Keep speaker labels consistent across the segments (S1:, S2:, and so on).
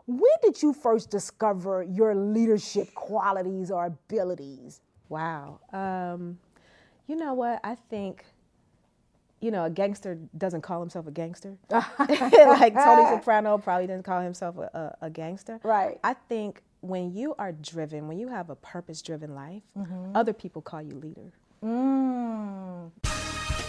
S1: when did you first discover your leadership qualities or abilities?
S2: Wow. You know what? I think, a gangster doesn't call himself a gangster. Like Tony Soprano probably didn't call himself a gangster.
S1: Right.
S2: I think when you are driven, when you have a purpose-driven life, other people call you leader.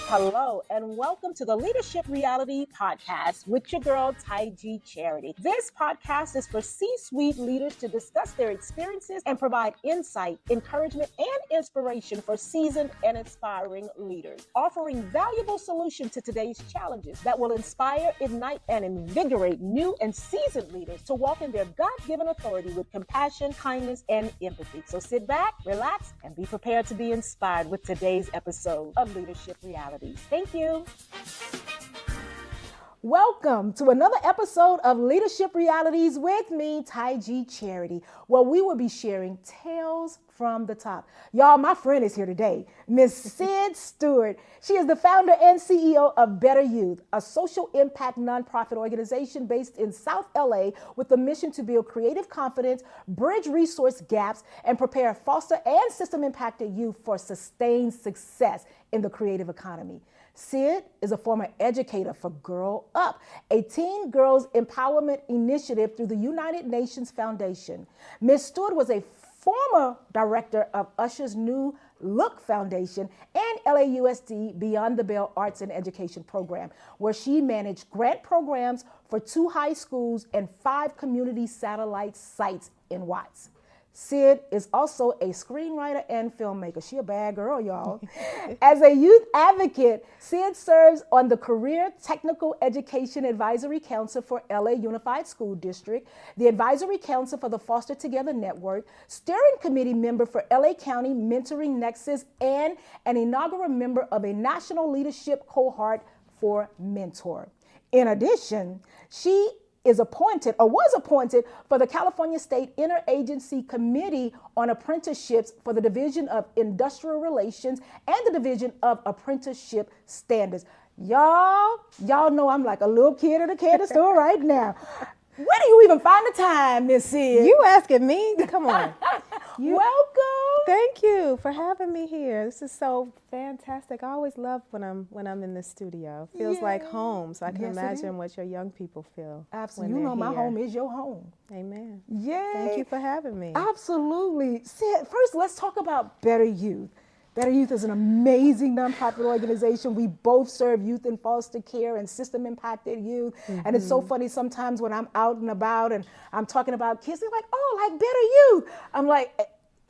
S1: Hello, and welcome to the Leadership Reality Podcast with your girl, Tige Charity. This podcast is for C-suite leaders to discuss their experiences and provide insight, encouragement, and inspiration for seasoned and inspiring leaders, offering valuable solutions to today's challenges that will inspire, ignite, and invigorate new and seasoned leaders to walk in their God-given authority with compassion, kindness, and empathy. So sit back, relax, and be prepared to be inspired with today's episode of Leadership Reality. Thank you. Welcome to another episode of Leadership Realities with me, Tige Charity, where we will be sharing tales from the top. Y'all, my friend is here today, Miss Syd Stewart. She is the founder and CEO of Better Youth, a social impact nonprofit organization based in South LA with the mission to build creative confidence, bridge resource gaps, and prepare foster and system impacted youth for sustained success in the creative economy. Syd is a former educator for Girl Up, a teen girls empowerment initiative through the United Nations Foundation. Ms. Stewart was a former director of Usher's New Look Foundation and LAUSD Beyond the Bell Arts and Education Program, where she managed grant programs for 2 high schools and 5 community satellite sites in Watts. Syd is also a screenwriter and filmmaker. She a bad girl, y'all. As a youth advocate, Syd serves on the Career Technical Education Advisory Council for LA Unified School District, the Advisory Council for the Foster Together Network, steering committee member for LA County Mentoring Nexus, and an inaugural member of a national leadership cohort for Mentor. In addition, she was appointed for the California State Interagency Committee on Apprenticeships for the Division of Industrial Relations and the Division of Apprenticeship Standards. Y'all know I'm like a little kid at a candy store right now. Where do you even find the time, Miss Syd?
S2: You asking me? Come on.
S1: Welcome.
S2: Thank you for having me here. This is so fantastic. I always love when I'm in the studio. It feels like home, so I can imagine what your young people feel.
S1: Absolutely. You know my home is your home.
S2: Amen.
S1: Yay.
S2: Thank you for having me.
S1: Absolutely. Syd, first let's talk about Better Youth. Better Youth is an amazing nonprofit organization. We both serve youth in foster care and system impacted youth. And it's so funny sometimes when I'm out and about and I'm talking about kids, they're like, oh, like Better Youth. I'm like,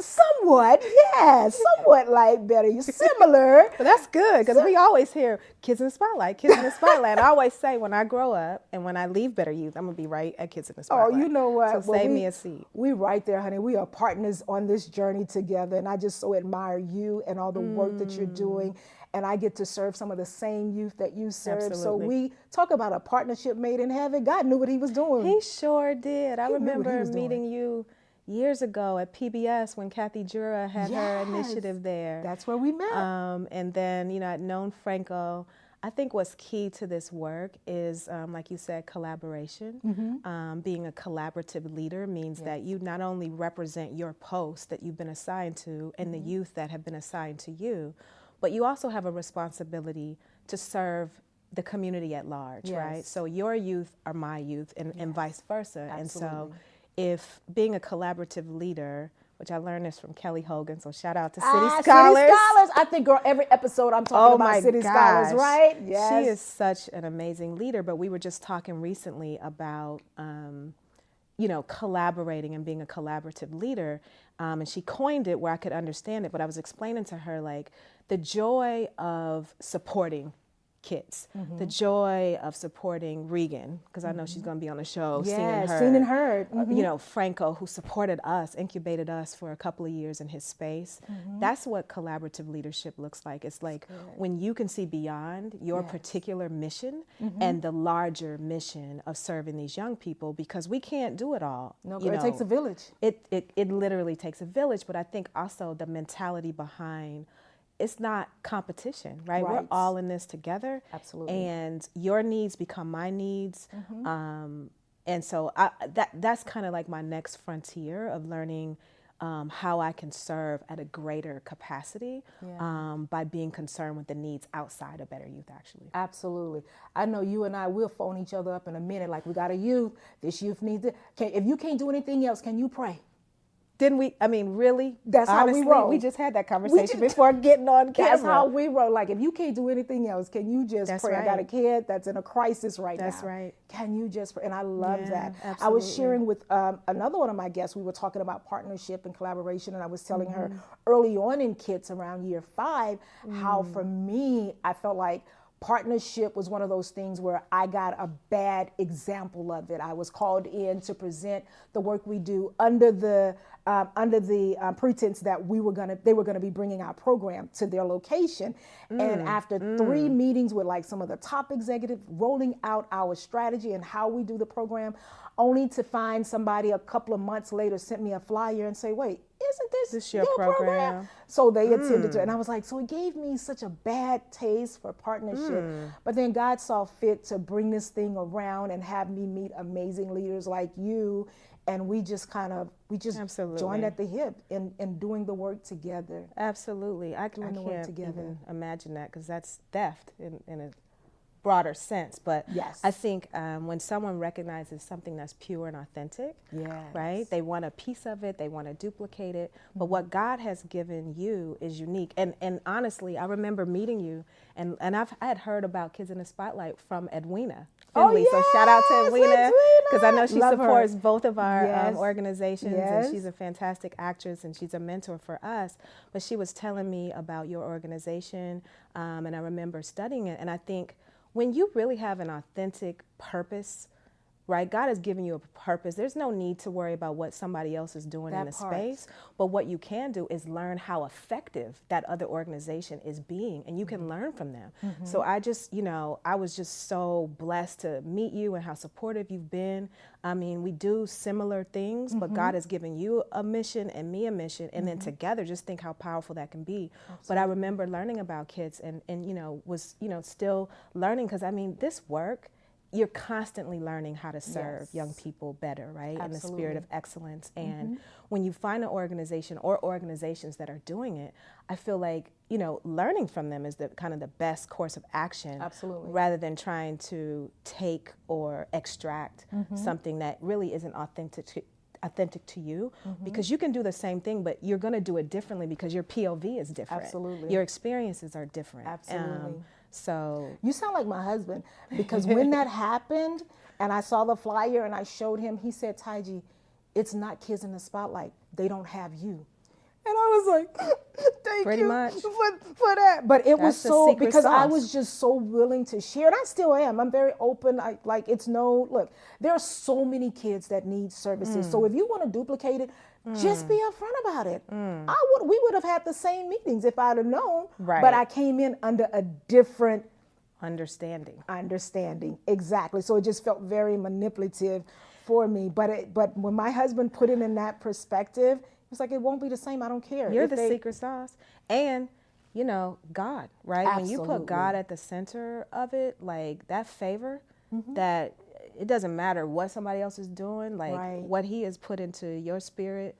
S1: somewhat, yes, somewhat like Better Youth, similar.
S2: But that's good because we always hear kids in the spotlight, kids in the spotlight. I always say when I grow up and when I leave Better Youth, I'm going to be right at Kids in the Spotlight.
S1: Oh, you know what?
S2: So save me a seat.
S1: We right there, honey. We are partners on this journey together. And I just so admire you and all the work that you're doing. And I get to serve some of the same youth that you serve.
S2: Absolutely.
S1: So we talk about a partnership made in heaven. God knew what he was doing.
S2: He sure did. I remember meeting you years ago at PBS when Kathy Jura had her initiative there.
S1: That's where we met.
S2: And then, I'd known Franco. I think what's key to this work is, like you said, collaboration. Being a collaborative leader means that you not only represent your post that you've been assigned to and the youth that have been assigned to you, but you also have a responsibility to serve the community at large, right? So your youth are my youth and vice versa.
S1: Absolutely.
S2: And so if being a collaborative leader, which I learned this from Kelly Hogan, so shout out to City Scholars.
S1: City Scholars. I think, girl, every episode I'm talking about City Scholars, right? Yes.
S2: She is such an amazing leader, but we were just talking recently about, collaborating and being a collaborative leader. And she coined it where I could understand it, but I was explaining to her, like, the joy of supporting kids, the joy of supporting Regan, because I know she's going to be on the show, Seen and Heard. Franco, who supported us, incubated us for a couple of years in his space. That's what collaborative leadership looks like. It's like when you can see beyond your particular mission and the larger mission of serving these young people, because we can't do it all.
S1: No, it takes a village.
S2: It literally takes a village, but I think also the mentality behind it's not competition, right? We're all in this together.
S1: Absolutely.
S2: And your needs become my needs. And so that's kind of like my next frontier of learning how I can serve at a greater capacity by being concerned with the needs outside of Better Youth, actually.
S1: Absolutely. I know you and I will phone each other up in a minute. Like, we got a youth. This youth needs it. If you can't do anything else, can you pray?
S2: Didn't we? I mean, really?
S1: That's
S2: honestly,
S1: how we roll.
S2: We just had that conversation before getting on camera.
S1: That's how we roll. Like, if you can't do anything else, can you just
S2: That's
S1: pray?
S2: right.
S1: I got a kid that's in a crisis right now.
S2: That's right.
S1: Can you just pray? And I love that.
S2: Absolutely.
S1: I was sharing with another one of my guests. We were talking about partnership and collaboration, and I was telling her early on in KITS, around year 5, how for me, I felt like partnership was one of those things where I got a bad example of it. I was called in to present the work we do under the pretense that they were gonna be bringing our program to their location. And after 3 meetings with like some of the top executives, rolling out our strategy and how we do the program, only to find somebody a couple of months later sent me a flyer and say, "Wait, isn't this your program?" So they attended to it. And I was like, so it gave me such a bad taste for partnership. But then God saw fit to bring this thing around and have me meet amazing leaders like you. And we just
S2: Absolutely.
S1: joined at the hip in doing the work together.
S2: Absolutely. I
S1: Doing the work
S2: can't
S1: together.
S2: even imagine that, because that's theft in a broader sense. But
S1: Yes.
S2: I think when someone recognizes something that's pure and authentic, right? They want a piece of it, they want to duplicate it. But what God has given you is unique. And honestly, I remember meeting you, and I had heard about Kids in the Spotlight from Edwina Finley. So shout out to Edwina, because I know she supports both of our organizations, and she's a fantastic actress, and she's a mentor for us. But she was telling me about your organization, and I remember studying it, and I think when you really have an authentic purpose, right? God has given you a purpose. There's no need to worry about what somebody else is doing in the space. But what you can do is learn how effective that other organization is being, and you can learn from them. So I just, I was just so blessed to meet you and how supportive you've been. I mean, we do similar things, but God has given you a mission and me a mission, and then together, just think how powerful that can be. Absolutely. But I remember learning about KITS and was, still learning, because I mean, this work, you're constantly learning how to serve young people better, right? Absolutely. In the spirit of excellence. And when you find an organization or organizations that are doing it, I feel like, learning from them is the kind of the best course of action.
S1: Absolutely.
S2: Rather than trying to take or extract something that really isn't authentic to you, because you can do the same thing, but you're going to do it differently because your POV is different.
S1: Absolutely.
S2: Your experiences are different.
S1: Absolutely.
S2: So
S1: you sound like my husband, because when that happened and I saw the flyer and I showed him, he said, "Tige, it's not Kids in the Spotlight. They don't have you." And I was like, thank you
S2: much
S1: for that. But it was so, because I was just so willing to share, and I still am. I'm very open. Look, there are so many kids that need services. So if you want to duplicate it, just be upfront about it. We would have had the same meetings if I'd have known. Right. But I came in under a different understanding. Exactly. So it just felt very manipulative for me. But when my husband put it in that perspective, it's like, it won't be the same. I don't care.
S2: You're the secret sauce. And, God, right?
S1: Absolutely.
S2: When you put God at the center of it, like that favor, that it doesn't matter what somebody else is doing, like what he has put into your spirit.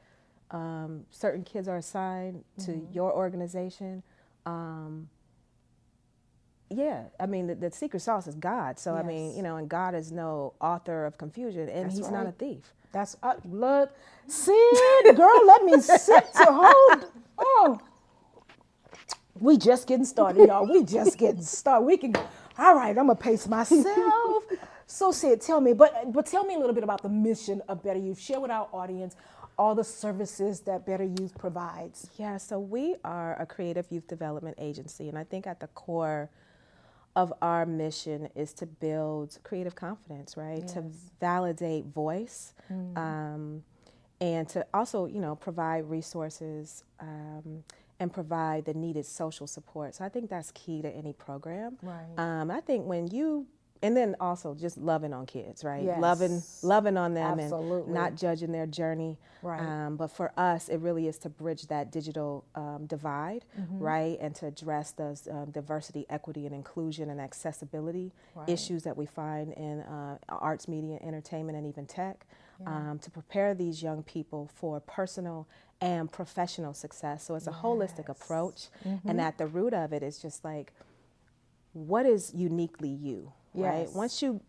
S2: Certain kids are assigned to your organization. I mean, the secret sauce is God. So, I mean, and God is no author of confusion, and he's not a thief. That's,
S1: look, Syd, girl, let me sit to hold. Oh, we just getting started, y'all. We just getting started. All right, I'm going to pace myself. So, Syd, tell me, but tell me a little bit about the mission of Better Youth. Share with our audience all the services that Better Youth provides.
S2: Yeah, so we are a creative youth development agency, and I think at the core of our mission is to build creative confidence, right? Yes. To validate voice, and to also, provide resources and provide the needed social support. So I think that's key to any program.
S1: Right.
S2: I think when you And then also just loving on kids, right?
S1: Yes.
S2: Loving on them
S1: Absolutely.
S2: and not judging their journey.
S1: Right.
S2: But for us, it really is to bridge that digital divide, right? And to address those diversity, equity, and inclusion and accessibility issues that we find in arts, media, entertainment, and even tech. To prepare these young people for personal and professional success. So it's a holistic approach. And at the root of it is just like, what is uniquely you, right? Once you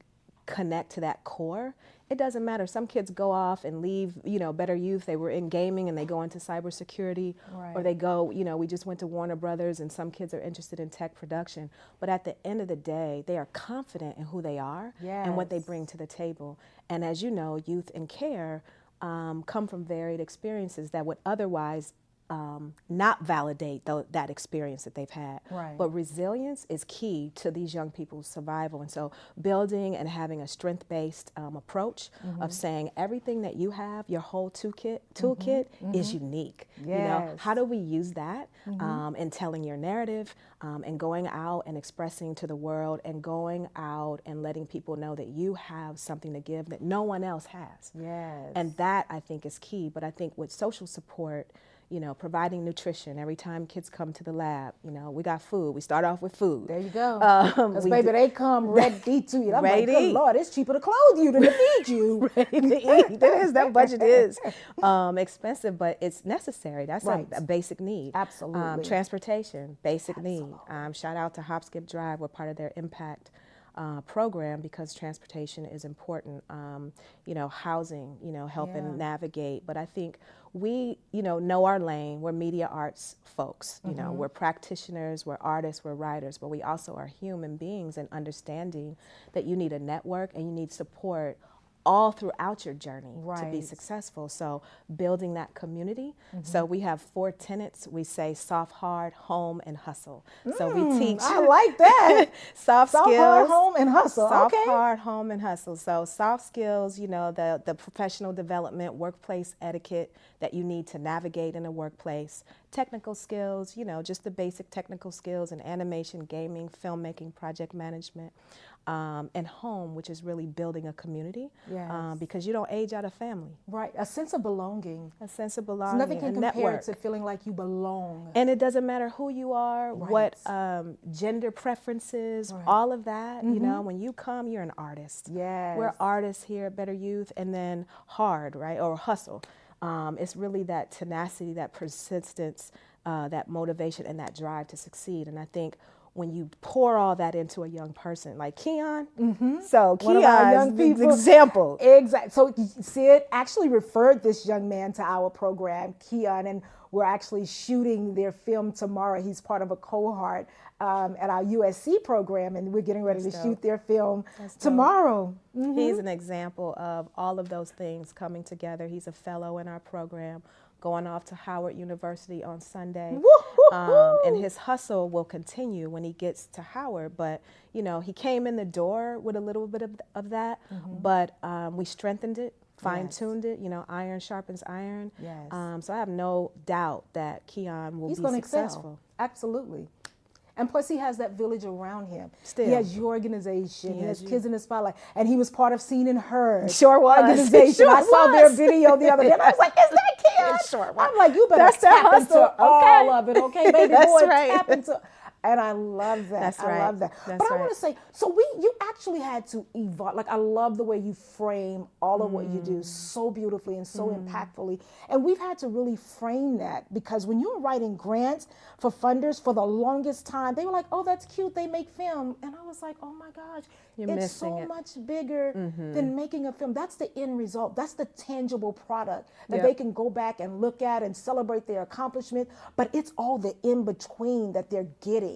S2: connect to that core, it doesn't matter. Some kids go off and leave, Better Youth. They were in gaming and they go into cybersecurity, or they go, we just went to Warner Brothers, and some kids are interested in tech production. But at the end of the day, they are confident in who they are and what they bring to the table. And as you know, youth and care come from varied experiences that would otherwise not validate that experience that they've had.
S1: Right.
S2: But resilience is key to these young people's survival. And so building and having a strength-based approach of saying everything that you have, your whole toolkit is unique.
S1: Yes.
S2: How do we use that in telling your narrative and going out and expressing to the world and going out and letting people know that you have something to give that no one else has.
S1: Yes.
S2: And that, I think, is key. But I think with social support, providing nutrition. Every time kids come to the lab, we got food. We start off with food.
S1: There you go. Because, baby, they come ready to eat. I'm like, good Lord, it's cheaper to clothe you than to feed you.
S2: Ready to eat. That budget is expensive, but it's necessary. That's a basic need.
S1: Absolutely.
S2: Transportation, basic need. Shout out to Hop, Skip, Drive. We're part of their impact program because transportation is important. Housing, helping navigate. But I think we, know our lane. We're media arts folks. We're practitioners, we're artists, we're writers, but we also are human beings, and understanding that you need a network and you need support all throughout your journey to be successful. So building that community. So we have 4 tenets. We say soft, hard, home, and hustle. So we teach.
S1: I like that.
S2: soft skills.
S1: Soft, hard, home, and hustle.
S2: Soft, hard, home, and hustle. So soft skills, the professional development, workplace etiquette that you need to navigate in a workplace. Technical skills, just the basic technical skills in animation, gaming, filmmaking, project management. And home, which is really building a community, because you don't age out of family.
S1: Right, a sense of belonging.
S2: A sense of belonging.
S1: So nothing can compare to feeling like you belong.
S2: And it doesn't matter who you are, what gender preferences, all of that. When you come, you're an artist.
S1: Yes.
S2: We're artists here at Better Youth, and then hard, right, or hustle. It's really that tenacity, that persistence, that motivation, and that drive to succeed. And I think when you pour all that into a young person, like Keon, so Keon's the example.
S1: Exactly. So Syd actually referred this young man to our program, Keon, and we're actually shooting their film tomorrow. He's part of a cohort at our USC program, and we're getting ready to shoot their film tomorrow.
S2: He's an example of all of those things coming together. He's a fellow in our program, going off to Howard University on Sunday. And his hustle will continue when he gets to Howard. But, he came in the door with a little bit of that, but we strengthened it, fine-tuned it. Iron sharpens iron. So I have no doubt that Keon will be successful.
S1: Excel. Absolutely. And plus, he has that village around him.
S2: Still.
S1: He has your organization. He has Kids in the Spotlight. And he was part of Seen and Heard.
S2: Sure was.
S1: Organization. I saw their video the other day. And I was like, is that Keon?
S2: Sure was.
S1: I'm like, you better tap into all of it, okay, baby boy? Tap into. And I love that.
S2: That's right.
S1: I love that. But I want to say, so you actually had to evolve. Like, I love the way you frame all of what you do so beautifully and so impactfully. And we've had to really frame that, because when you were writing grants for funders for the longest time, they were like, oh, that's cute, they make film. And I was like, oh my gosh, it's so much bigger than making a film. That's the end result. That's the tangible product that they can go back and look at and celebrate their accomplishment. But it's all the in-between that they're getting.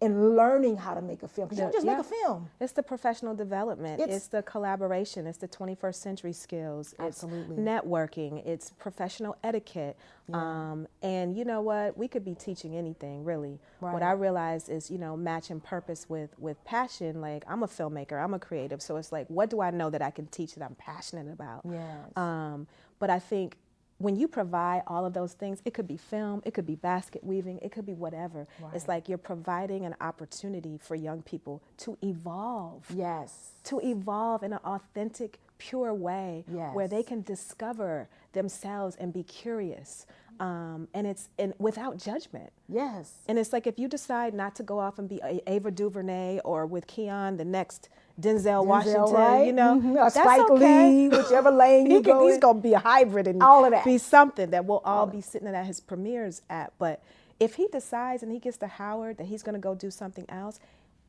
S1: And learning how to make a film. Because you don't just make a film.
S2: It's the professional development. It's the collaboration. It's the 21st century skills.
S1: Absolutely.
S2: It's networking. It's professional etiquette. And you know what? We could be teaching anything, really. What I realized is, matching purpose with passion. Like, I'm a filmmaker. I'm a creative. So it's like, what do I know that I can teach that I'm passionate about?
S1: Yes.
S2: But I think when you provide all of those things, it could be film, it could be basket weaving, it could be whatever.
S1: Right.
S2: It's like you're providing an opportunity for young people to evolve.
S1: Yes.
S2: To evolve in an authentic, pure way where they can discover themselves and be curious. And it's without judgment.
S1: Yes.
S2: And it's like if you decide not to go off and be Ava DuVernay or with Keon, the next Denzel Washington,
S1: right?
S2: you know,
S1: Or
S2: that's
S1: Spike
S2: okay.
S1: Lee, whichever lane you go
S2: He's
S1: in.
S2: going to be a hybrid and
S1: all of that.
S2: be something that we'll all be sitting at his premieres at. But if he decides and he gets to Howard that he's going to go do something else,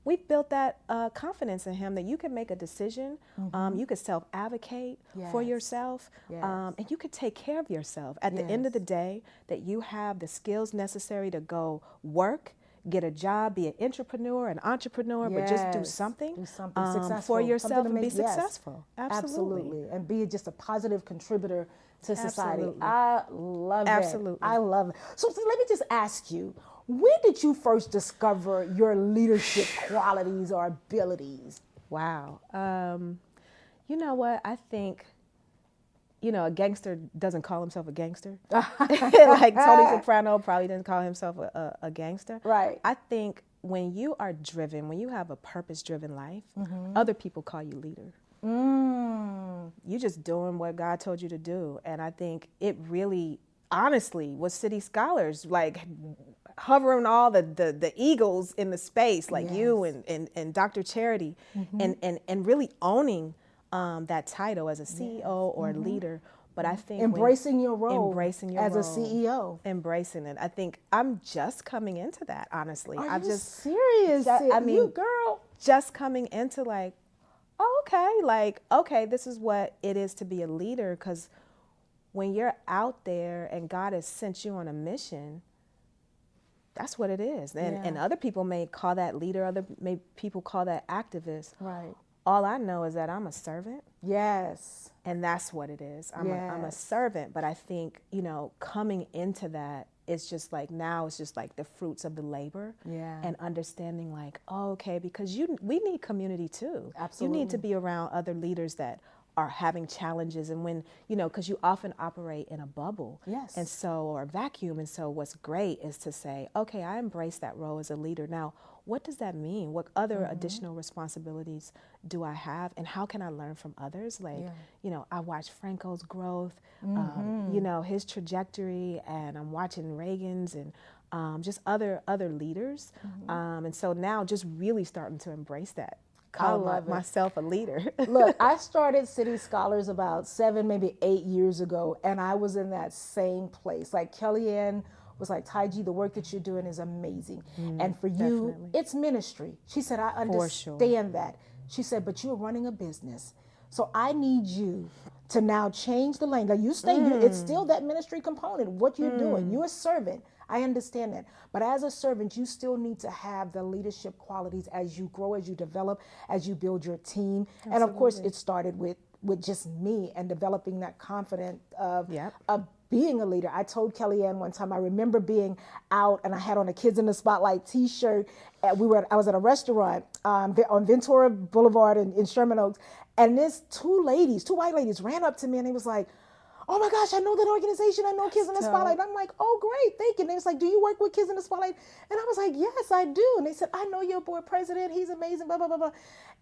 S2: we've built that confidence in him that you can make a decision, you could self-advocate for yourself, and you could take care of yourself. At the end of the day, that you have the skills necessary to go work, get a job, be an entrepreneur, but just do something
S1: successful
S2: for yourself and be
S1: yes.
S2: successful. Absolutely.
S1: And be just a positive contributor to society.
S2: Absolutely.
S1: I love it.
S2: Absolutely.
S1: I love it. So let me just ask you, when did you first discover your leadership qualities or abilities?
S2: Wow. You know what? I think, you know, a gangster doesn't call himself a gangster. Like Tony Soprano probably didn't call himself a gangster.
S1: Right.
S2: I think when you are driven, when you have a purpose-driven life, other people call you leader. You're just doing what God told you to do. And I think it really, honestly, was City Scholars, like hovering all the eagles in the space, like you and Dr. Charity, and really owning that title as a CEO or a leader. But I think
S1: embracing your role
S2: as
S1: a CEO.
S2: Embracing it. I think I'm just coming into that, honestly.
S1: Are you serious?
S2: I mean,
S1: you girl.
S2: Just coming into like, okay, this is what it is to be a leader. Because when you're out there and God has sent you on a mission, that's what it is. And other people may call that leader, people call that activist.
S1: Right.
S2: All I know is that I'm a servant.
S1: Yes.
S2: And that's what it is. I'm a servant. But I think, you know, coming into that, it's just like now it's just like the fruits of the labor and understanding like, okay, because we need community too.
S1: Absolutely.
S2: You need to be around other leaders that are having challenges, and when, you know, because you often operate in a bubble.
S1: Yes.
S2: And so, or a vacuum. And so what's great is to say, okay, I embrace that role as a leader. Now, what does that mean? What other additional responsibilities do I have? And how can I learn from others? Like, you know, I watched Franco's growth, you know, his trajectory, and I'm watching Reagan's and just other leaders. And so now just really starting to embrace that. Call myself a leader.
S1: Look, I started City Scholars about 7, maybe 8 years ago, and I was in that same place. Like Kellyanne was like, Tige, the work that you're doing is amazing. And for you, it's ministry. She said, I understand that. She said, but you're running a business. So I need you to now change the lane. Like you stay, it's still that ministry component, what you're doing. You're a servant. I understand that. But as a servant, you still need to have the leadership qualities as you grow, as you develop, as you build your team. Absolutely. And of course, it started with just me and developing that confidence of being a leader. I told Kellyanne one time, I remember being out and I had on a Kids in the Spotlight t-shirt. I was at a restaurant on Ventura Boulevard in Sherman Oaks. And two white ladies ran up to me and they was like, oh my gosh, I know that organization. I know Kids in the Spotlight. And I'm like, oh, great, thank you. And they was like, do you work with Kids in the Spotlight? And I was like, yes, I do. And they said, I know your board president. He's amazing, blah, blah, blah, blah.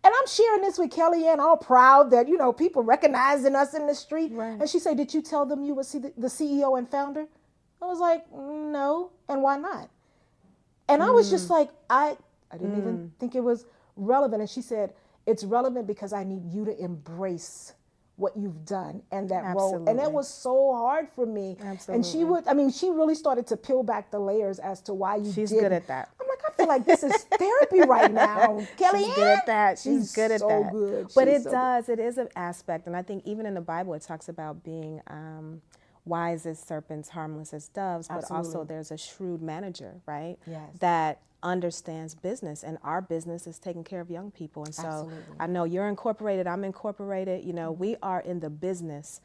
S1: And I'm sharing this with Kellyanne, all proud that, you know, people recognizing us in the street. Right. And she said, did you tell them you would see the CEO and founder? I was like, no. And why not? And I was just like, I didn't even think it was relevant. And she said, it's relevant because I need you to embrace what you've done and that role. And that was so hard for me. Absolutely. And she really started to peel back the layers as to why you did.
S2: She's good at that.
S1: I'm like, I feel like this is therapy right now. Kellyanne.
S2: She's good at that. She's good at
S1: so
S2: that.
S1: Good.
S2: But it is an aspect. And I think even in the Bible, it talks about being wise as serpents, harmless as doves, but also there's a shrewd manager, right?
S1: Yes.
S2: That understands business, and our business is taking care of young people. And so I know you're incorporated, I'm incorporated, you know, we are in the business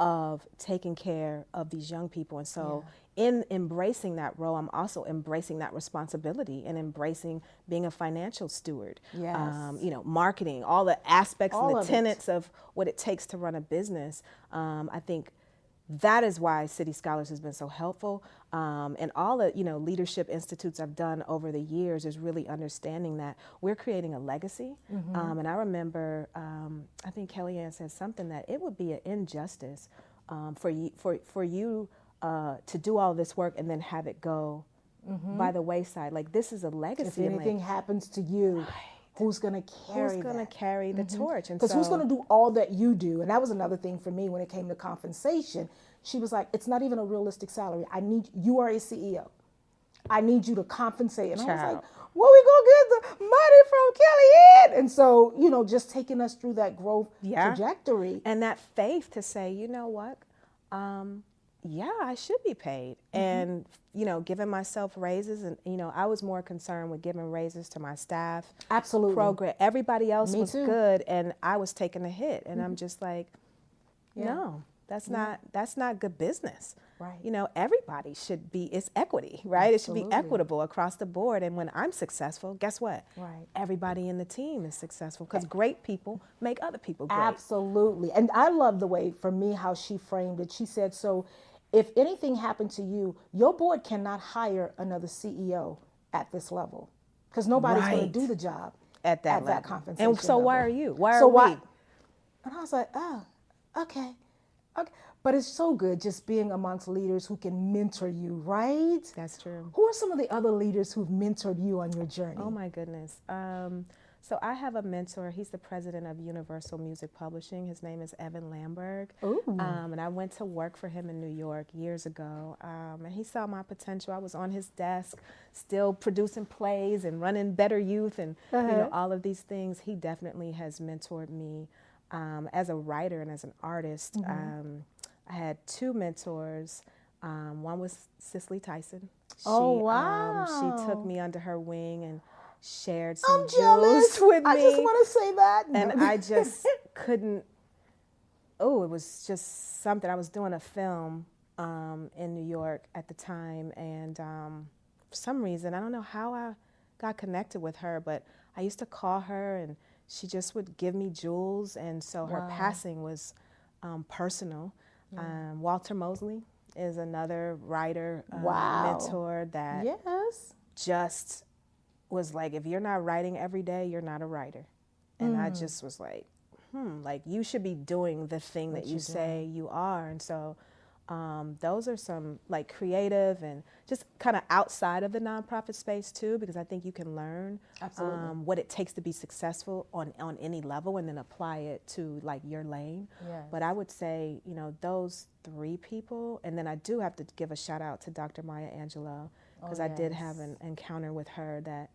S2: of taking care of these young people. And so in embracing that role, I'm also embracing that responsibility and embracing being a financial steward.
S1: Yes.
S2: You know, marketing, all the aspects
S1: all
S2: and the
S1: of
S2: tenets of what it takes to run a business. I think that is why City Scholars has been so helpful. And all the, leadership institutes I've done over the years is really understanding that we're creating a legacy. And I remember, I think Kellyanne said something that it would be an injustice for you to do all this work and then have it go by the wayside. Like, this is a legacy.
S1: If anything happens to you, who's going to carry
S2: Who's going to carry the torch?
S1: Because who's going to do all that you do? And that was another thing for me when it came to compensation. She was like, it's not even a realistic salary. You are a CEO. I need you to compensate. And I was like, where we going to get the money from, Kellyanne? And so, just taking us through that growth trajectory.
S2: And that faith to say, you know what? I should be paid. And, giving myself raises. And, I was more concerned with giving raises to my staff.
S1: Absolutely.
S2: Program. Everybody else
S1: Me
S2: was
S1: too.
S2: good. And I was taking a hit. And I'm just like, no, that's not good business.
S1: Right.
S2: Everybody should be, it's equity, right?
S1: Absolutely.
S2: It should be equitable across the board. And when I'm successful, guess what?
S1: Right.
S2: Everybody in the team is successful because great people make other people great.
S1: Absolutely. And I love the way, for me, how she framed it. She said, so if anything happened to you, your board cannot hire another CEO at this level because nobody's going to do the job
S2: at that
S1: compensation
S2: And so
S1: level.
S2: why are you? Why are we?
S1: And I was like, oh, okay. But it's so good just being amongst leaders who can mentor you, right?
S2: That's true.
S1: Who are some of the other leaders who've mentored you on your journey?
S2: Oh my goodness. So I have a mentor. He's the president of Universal Music Publishing. His name is Evan Lamberg. And I went to work for him in New York years ago. And he saw my potential. I was on his desk, still producing plays and running Better Youth and all of these things. He definitely has mentored me as a writer and as an artist. I had two mentors. One was Cicely Tyson. She took me under her wing and shared some jewels with me.
S1: I just want to say that.
S2: And I just couldn't. Oh, it was just something. I was doing a film in New York at the time. And for some reason, I don't know how I got connected with her, but I used to call her and she just would give me jewels. And so her passing was personal. Walter Mosley is another writer, mentor that just was like, if you're not writing every day, you're not a writer. And I just was like, like you should be doing the thing that you say you are. And so those are some like creative and just kind of outside of the nonprofit space too, because I think you can learn what it takes to be successful on any level and then apply it to like your lane. But I would say, those three people, and then I do have to give a shout out to Dr. Maya Angelou, because I did have an encounter with her that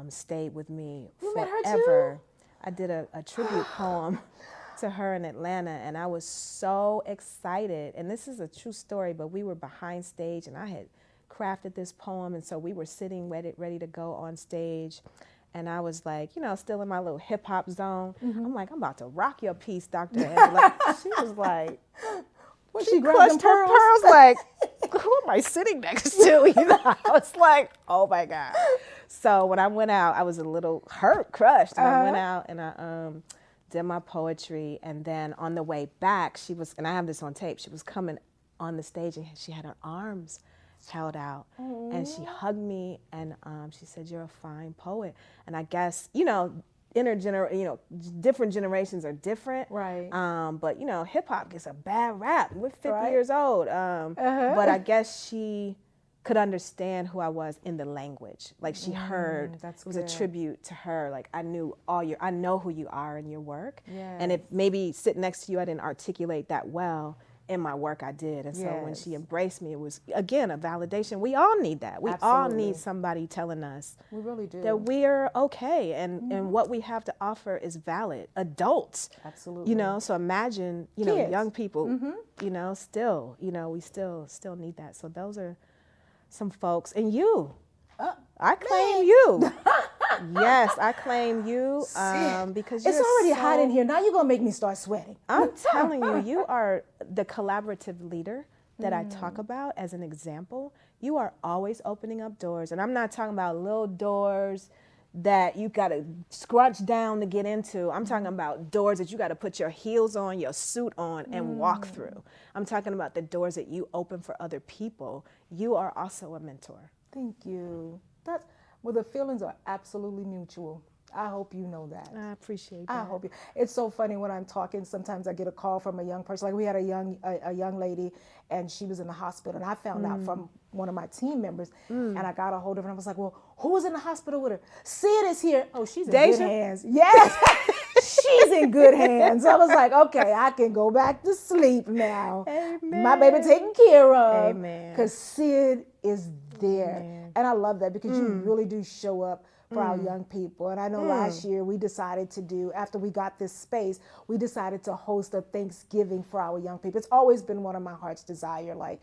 S2: stayed with me forever.
S1: Met her too?
S2: I did a tribute poem to her in Atlanta, and I was so excited. And this is a true story, but we were behind stage, and I had crafted this poem, and so we were sitting ready to go on stage. And I was like, still in my little hip hop zone. I'm like, I'm about to rock your piece, Dr. Angela. She was like, she clutched her pearls like, who am I sitting next to? I was like, oh my God. So when I went out, I was a little crushed. And I went out and I did my poetry. And then on the way back, she was, and I have this on tape, she was coming on the stage and she had her arms held out. And she hugged me and she said, you're a fine poet. And I guess, different generations are different.
S1: Right.
S2: But, hip hop gets a bad rap. We're 50 years old. But I guess she could understand who I was in the language. Like she heard, it was a tribute to her. Like I know who you are in your work. And if maybe sitting next to you, I didn't articulate that well, in my work I did. And so when she embraced me, it was, again, a validation. We all need that. We all need somebody telling us
S1: we really do.
S2: that we're okay and what we have to offer is valid. Adults.
S1: Absolutely.
S2: So imagine,
S1: Kids.
S2: Young people, still, we still need that. So those are some folks. And you. I claim you. Yes, I claim you because
S1: it's already hot in here. Now you're gonna make me start sweating.
S2: I'm telling you, you are the collaborative leader that I talk about as an example. You are always opening up doors, and I'm not talking about little doors that you got to scrunch down to get into. I'm talking about doors that you got to put your heels on, your suit on, and walk through. I'm talking about the doors that you open for other people. You are also a mentor.
S1: Thank you. Well, the feelings are absolutely mutual. I hope you know that.
S2: I appreciate that.
S1: I hope you. It's so funny when I'm talking. Sometimes I get a call from a young person. Like we had a young lady, and she was in the hospital, and I found out from one of my team members, and I got a hold of her. And I was like, "Well, who was in the hospital with her?" Syd is here. Oh, she's in good hands. Yes, she's in good hands. I was like, "Okay, I can go back to sleep now.
S2: Amen.
S1: My baby taken care of."
S2: Amen.
S1: Because Syd is there,
S2: Amen.
S1: and I love that because you really do show up for our young people. And I know last year we decided to do, after we got this space, we decided to host a Thanksgiving for our young people. It's always been one of my heart's desire, like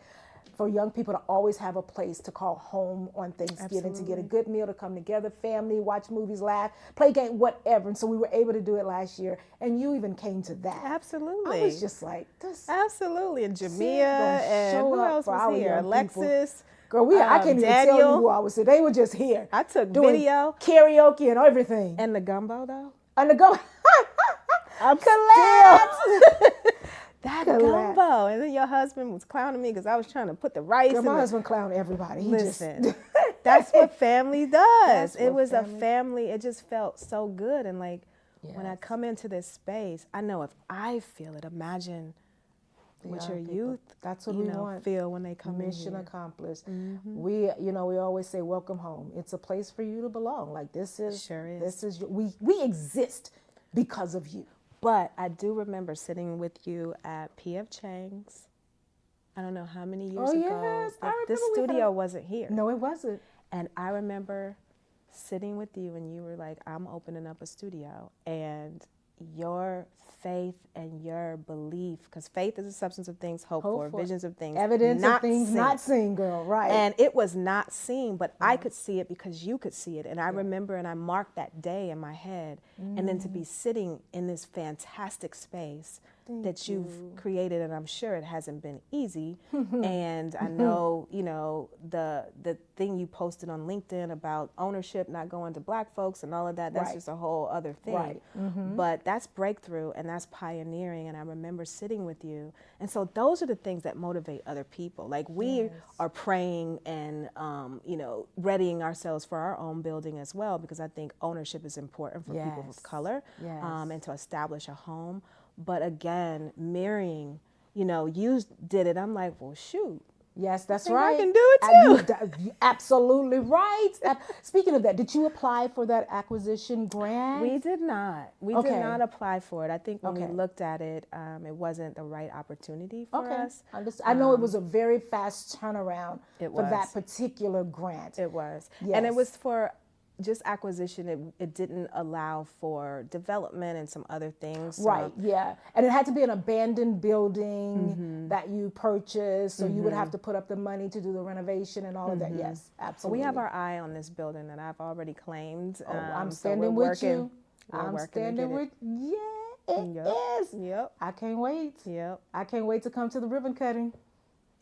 S1: for young people to always have a place to call home on Thanksgiving, to get a good meal, to come together, family, watch movies, laugh, play game, whatever. And so we were able to do it last year. And you even came to that.
S2: Absolutely.
S1: I was just like, this.
S2: Absolutely. And Jamia and who else was here? Alexis.
S1: Girl, I can't even tell you who I was. They were just here.
S2: I took
S1: doing
S2: video,
S1: karaoke, and everything.
S2: And the gumbo though.
S1: And the gumbo.
S2: I'm
S1: collapsed.
S2: That gumbo. And then your husband was clowning me because I was trying to put the rice.
S1: Girl, my husband clowned everybody.
S2: Listen, that's what family does. It was a family. It just felt so good. And like when I come into this space, I know if I feel it, imagine what your youth,
S1: that's what we want.
S2: Feel when they come in.
S1: Mission accomplished. We always say, welcome home. It's a place for you to belong. Like this is,
S2: sure is.
S1: This is, we exist because of you.
S2: But I do remember sitting with you at P.F. Chang's. I don't know how many years ago.
S1: Yes, I remember.
S2: This studio wasn't here.
S1: No, it wasn't.
S2: And I remember sitting with you and you were like, I'm opening up a studio. And your faith and your belief, because faith is a substance of things hoped for, visions of things
S1: evidence of things not seen, girl, right?
S2: And it was not seen, but I could see it because you could see it. And I remember, and I marked that day in my head. And then to be sitting in this fantastic space that you've created, and I'm sure it hasn't been easy. And I know, the thing you posted on LinkedIn about ownership not going to Black folks and all of that, that's just a whole other thing.
S1: Right.
S2: But that's breakthrough and that's pioneering. And I remember sitting with you. And so those are the things that motivate other people. Like we are praying and, readying ourselves for our own building as well, because I think ownership is important for people of color and to establish a home. But again, mirroring, you did it. I'm like, well, shoot.
S1: Yes, that's right.
S2: I can do it too.
S1: Absolutely right. Speaking of that, did you apply for that acquisition grant?
S2: We did not. We did not apply for it. I think when we looked at it, it wasn't the right opportunity for us.
S1: I know it was a very fast turnaround
S2: for
S1: that particular grant.
S2: It was. Yes. And it was for just acquisition. It didn't allow for development and some other things. So.
S1: Right, yeah. And it had to be an abandoned building that you purchased, so you would have to put up the money to do the renovation and all of that. Yes, absolutely.
S2: We have our eye on this building that I've already claimed.
S1: I'm standing with you. I'm standing with you. Yeah, it is.
S2: Yep.
S1: I can't wait.
S2: Yep.
S1: I can't wait to come to the ribbon cutting.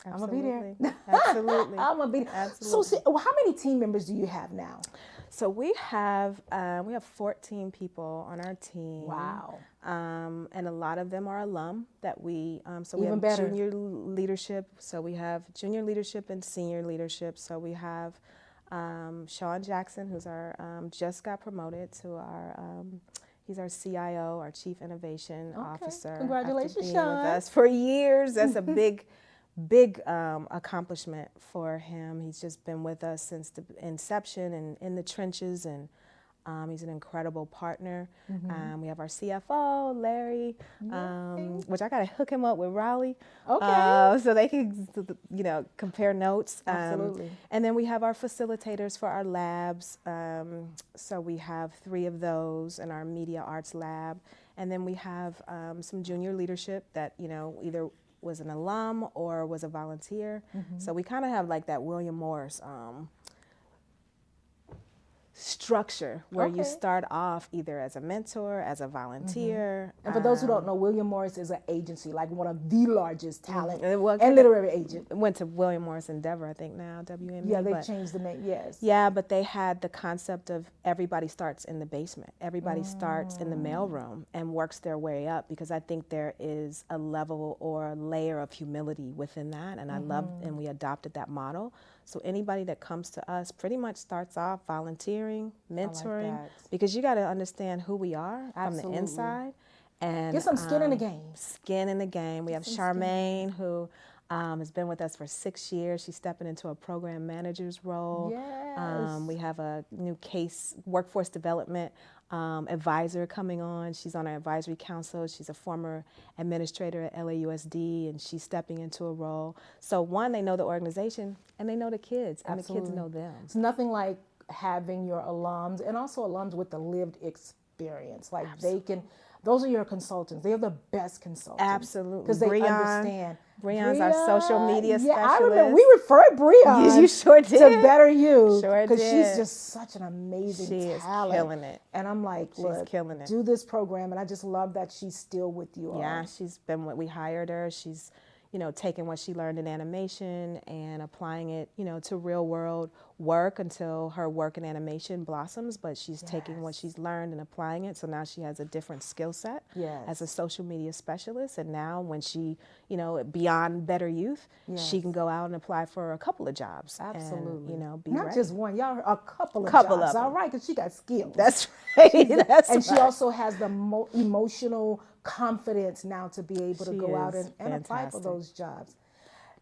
S2: Absolutely.
S1: I'm going to be there.
S2: Absolutely.
S1: I'm going to be there.
S2: Absolutely.
S1: So how many team members do you have now?
S2: So we have 14 people on our team.
S1: Wow.
S2: And a lot of them are alum that we, so we
S1: Even
S2: have
S1: better.
S2: junior leadership. So we have junior leadership and senior leadership. So we have Sean Jackson, who's just got promoted to he's our CIO, our Chief Innovation Officer.
S1: Congratulations,
S2: after being
S1: Sean.
S2: with us for years. That's a big accomplishment for him. He's just been with us since the inception and in the trenches, and he's an incredible partner. We have our CFO, Larry, which I got to hook him up with Raleigh, so they can, compare notes.
S1: Absolutely.
S2: And then we have our facilitators for our labs. So we have 3 of those in our media arts lab. And then we have some junior leadership that, either was an alum or was a volunteer. So we kind of have like that William Morris structure where you
S1: Okay.
S2: start off either as a mentor, as a volunteer.
S1: And for those who don't know, William Morris is an agency, like one of the largest talent
S2: Well,
S1: and literary agent.
S2: went to William Morris Endeavor, I think now, WME.
S1: Yeah, they
S2: but,
S1: changed the name, yes.
S2: Yeah, but they had the concept of everybody starts in the basement. Everybody starts in the mailroom and works their way up, because I think there is a level or a layer of humility within that. And I love, and we adopted that model. So anybody that comes to us pretty much starts off volunteering, mentoring,
S1: that.
S2: because you got to understand who we are from the
S1: Absolutely.
S2: inside. And
S1: Get some skin in the game.
S2: Skin in the game. We have Charmaine, who has been with us for 6 years. She's stepping into a program manager's role.
S1: Yes.
S2: We have a new case workforce development advisor coming on. She's on our advisory council. She's a former administrator at LAUSD, and she's stepping into a role. So one, they know the organization, and they know the kids, and
S1: Absolutely.
S2: the kids know them.
S1: It's nothing like having your alums, and also alums with the lived experience. Like they can, those are your consultants. They're the best consultants.
S2: Absolutely.
S1: Because they understand.
S2: Breon's our social media specialist.
S1: Yeah, I remember we referred Breon
S2: You sure did.
S1: to Better You.
S2: Sure
S1: Because
S2: did.
S1: she's just such an amazing
S2: She
S1: talent.
S2: is killing it.
S1: And I'm like, look,
S2: killing it.
S1: do this program. And I just love that she's still with you all.
S2: Yeah, she's been what we hired her. She's, taking what she learned in animation and applying it, to real world work until her work in animation blossoms. But she's taking what she's learned and applying it. So now she has a different skill set as a social media specialist. And now when she, beyond Better Youth, she can go out and apply for a couple of jobs.
S1: Absolutely.
S2: And, be
S1: not
S2: ready.
S1: just one, y'all, a couple of
S2: Couple
S1: jobs.
S2: of them.
S1: All right, because she got skills.
S2: That's right. That's
S1: and she
S2: right.
S1: also has the emotional confidence now to be able to
S2: She
S1: go out
S2: is
S1: and apply for
S2: fantastic.
S1: those jobs.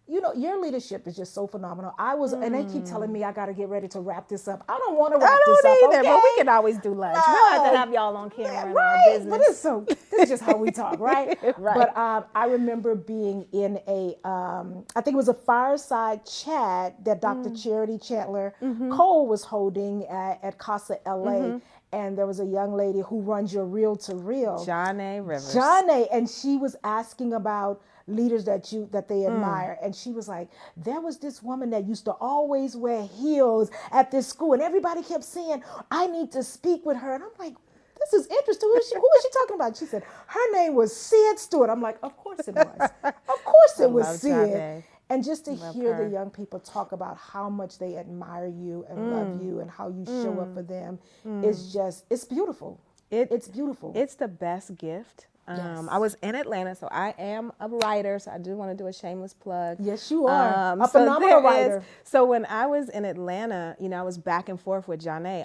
S1: Your leadership is just so phenomenal. And they keep telling me I got to get ready to wrap this up. I don't want to wrap this up.
S2: Either,
S1: okay?
S2: but we can always do lunch. We don't have to have y'all on camera in our business.
S1: But it's so, this is just how we talk, right?
S2: Right.
S1: But I remember being in I think it was a fireside chat that Dr. Charity Chandler Cole was holding at Casa LA. And there was a young lady who runs your Reel to Reel.
S2: Jaszmin Rivers.
S1: Jaszmin, and she was asking about leaders that they admire. And she was like, there was this woman that used to always wear heels at this school, and everybody kept saying, I need to speak with her. And I'm like, this is interesting. Who is she talking about? She said, her name was Syd Stewart. I'm like, of course it was. Of course it was Syd.
S2: Jaszmin.
S1: And just to hear the young people talk about how much they admire you and love you and how you show up for them is just, it's beautiful. It's beautiful.
S2: It's the best gift. I was in Atlanta, so I am a writer, so I do want to do a shameless plug.
S1: Yes, you are. A
S2: so
S1: phenomenal writer.
S2: So when I was in Atlanta, I was back and forth with Jaszmin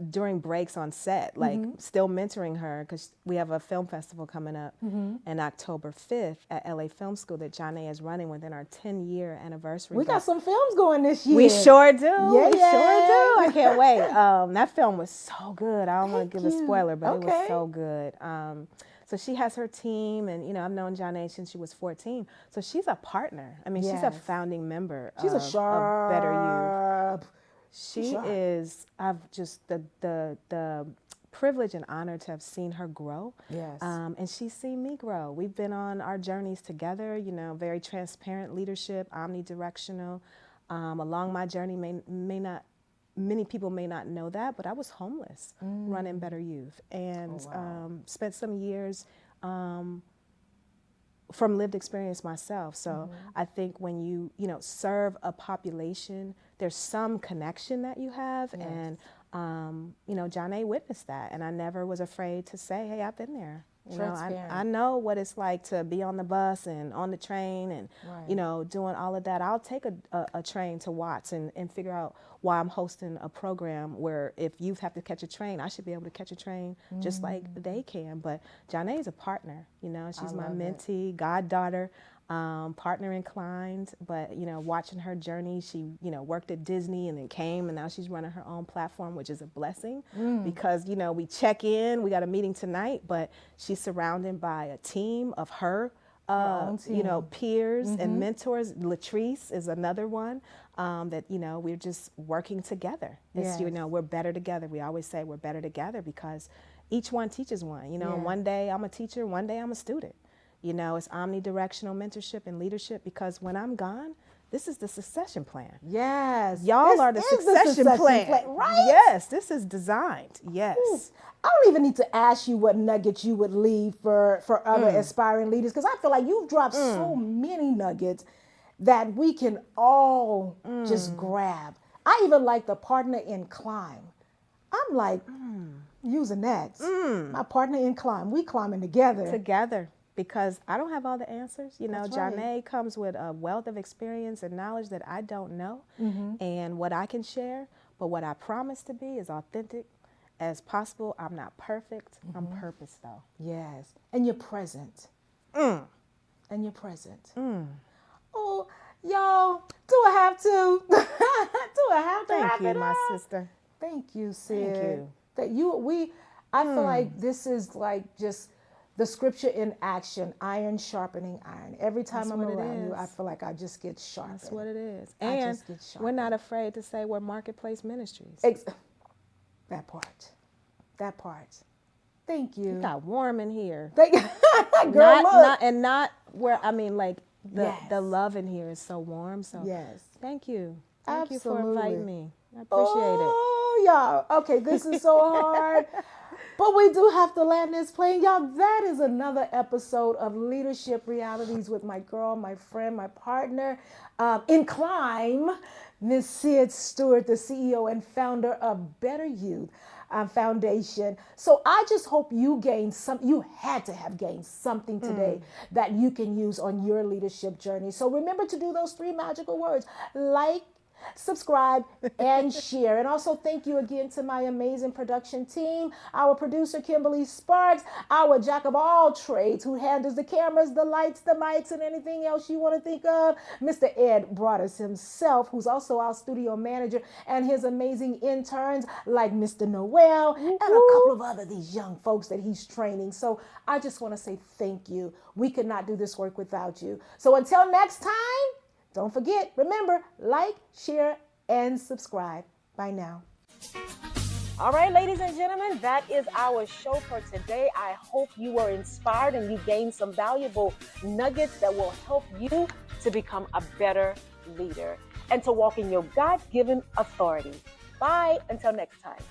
S2: during breaks on set, like still mentoring her, because we have a film festival coming up in October 5th at LA Film School that Jaszmin is running within our 10-year anniversary.
S1: We got some films going this year.
S2: We sure do.
S1: Yeah,
S2: we sure do. I can't wait. That film was so good. I don't want to give a spoiler, but it was so good. So she has her team, and I've known Jaszmin since she was 14. So she's a partner. I mean, she's a founding member of Better Youth. She is. I've just the privilege and honor to have seen her grow.
S1: Yes.
S2: And she's seen me grow. We've been on our journeys together. Very transparent leadership, omnidirectional. Along my journey, many people may not know that, but I was homeless running Better Youth, and spent some years from lived experience myself. So I think when you serve a population, there's some connection that you have, and Jaszmin witnessed that, and I never was afraid to say, hey, I've been there. I know what it's like to be on the bus and on the train and, doing all of that. I'll take a train to Watts and figure out why I'm hosting a program where if youth have to catch a train, I should be able to catch a train just like they can. But Jaszmin is a partner, she's my mentee, goddaughter. Partner inclined, but watching her journey, she worked at Disney and then came, and now she's running her own platform, which is a blessing because we check in, we got a meeting tonight, but she's surrounded by a team of her peers and mentors. Latrice is another one that we're just working together. It's, we're better together. We always say we're better together because each one teaches one. One day I'm a teacher, one day I'm a student. It's omnidirectional mentorship and leadership, because when I'm gone, this is the succession plan.
S1: Yes.
S2: Y'all
S1: This
S2: are the
S1: is
S2: succession plan.
S1: right?
S2: Yes, this is designed. Yes.
S1: Ooh. I don't even need to ask you what nuggets you would leave for other aspiring leaders, because I feel like you've dropped so many nuggets that we can all just grab. I even like the partner in climb. I'm like using that. My partner in climb. We climbing together.
S2: Because I don't have all the answers. You know,
S1: That's right.
S2: Janae comes with a wealth of experience and knowledge that I don't know and what I can share. But what I promise to be is authentic as possible. I'm not perfect. I'm purpose, though.
S1: Yes. And you're present. And you're present. Oh, y'all, do I have to? Do I have to
S2: Thank
S1: wrap
S2: you,
S1: it
S2: my
S1: up?
S2: sister.
S1: Thank you, Syd.
S2: Thank you.
S1: I feel like this is like just the scripture in action, iron sharpening iron. Every time I'm around you, I feel like I just get sharpened.
S2: That's what it is.
S1: I
S2: And
S1: just get
S2: we're
S1: sharpened.
S2: not afraid to say we're Marketplace Ministries.
S1: That part. Thank you.
S2: It got warm in here.
S1: Girl, look.
S2: Not where, I mean, like the
S1: Yes.
S2: love in here is so warm. So
S1: Yes.
S2: thank you. Thank you for
S1: Absolutely.
S2: inviting me. I appreciate it.
S1: Oh, y'all. Okay, this is so hard. But we do have to land this plane. Y'all, that is another episode of Leadership Realities with my girl, my friend, my partner in climb, Miss Syd Stewart, the CEO and founder of Better Youth Foundation. So I just hope you had to have gained something today that you can use on your leadership journey. So remember to do those 3 magical words: like, subscribe, and share. And also thank you again to my amazing production team, our producer Kimberly Sparks, our jack of all trades who handles the cameras, the lights, the mics, and anything else you want to think of, Mr. Ed Broaddus himself, who's also our studio manager, and his amazing interns like Mr. Noel and a couple of other these young folks that he's training. So I just want to say thank you. We could not do this work without you. So until next time, don't forget, remember, like, share, and subscribe. Bye now. All right, ladies and gentlemen, that is our show for today. I hope you were inspired and you gained some valuable nuggets that will help you to become a better leader and to walk in your God-given authority. Bye, until next time.